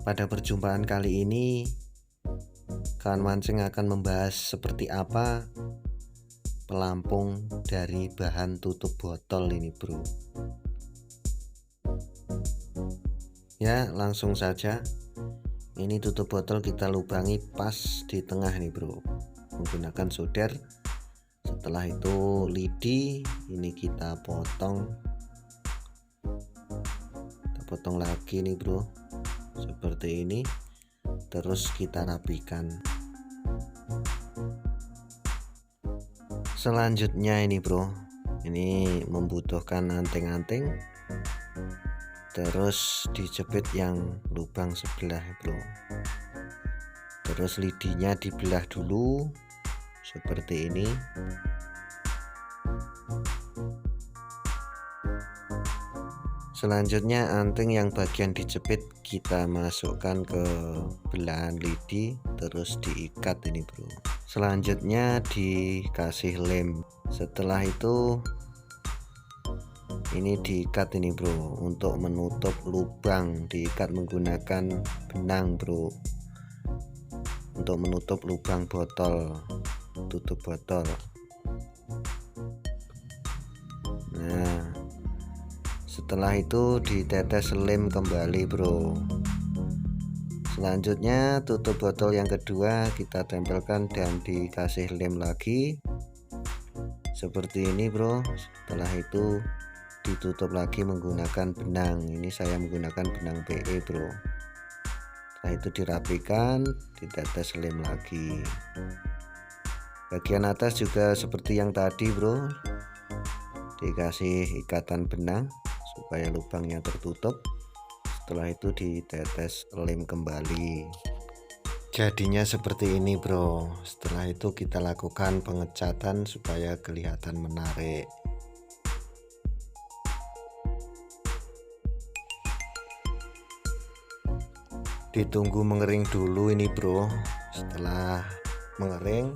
Pada perjumpaan kali ini, kawan mancing akan membahas seperti apa pelampung dari bahan tutup botol ini, bro. Ya, langsung saja. Ini tutup botol kita lubangi pas di tengah nih, bro, menggunakan solder. Setelah itu lidi ini kita potong lagi nih, bro, seperti ini. Terus kita rapikan. Selanjutnya ini, bro, ini membutuhkan anting-anting, terus dijepit yang lubang sebelah, bro. Terus lidinya dibelah dulu seperti ini. Selanjutnya anting yang bagian dijepit kita masukkan ke belahan lidi, terus diikat ini, bro. Selanjutnya dikasih lem. Setelah itu ini diikat ini, bro, untuk menutup lubang. Diikat menggunakan benang, bro, untuk menutup lubang botol, tutup botol. Nah, setelah itu ditetes lem kembali, bro. Selanjutnya tutup botol yang kedua kita tempelkan dan dikasih lem lagi seperti ini, bro. Setelah itu ditutup lagi menggunakan benang. Ini saya menggunakan benang PE, bro. Setelah itu dirapikan, ditetes lem lagi. Bagian atas juga seperti yang tadi, bro, dikasih ikatan benang supaya lubangnya tertutup. Setelah itu ditetes lem kembali. Jadinya seperti ini, bro. Setelah itu kita lakukan pengecatan supaya kelihatan menarik. Ditunggu mengering dulu ini, bro. Setelah mengering,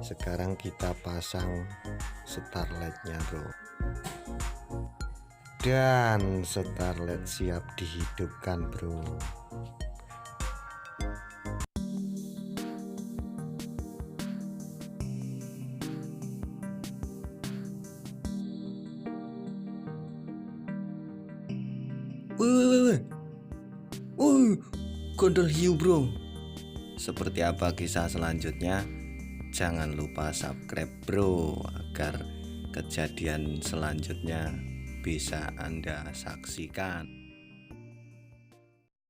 sekarang kita pasang starletnya, bro. Dan starlet siap dihidupkan, bro. Gondol hiu, bro. Seperti apa kisah selanjutnya? Jangan lupa subscribe, bro, agar kejadian selanjutnya bisa Anda saksikan.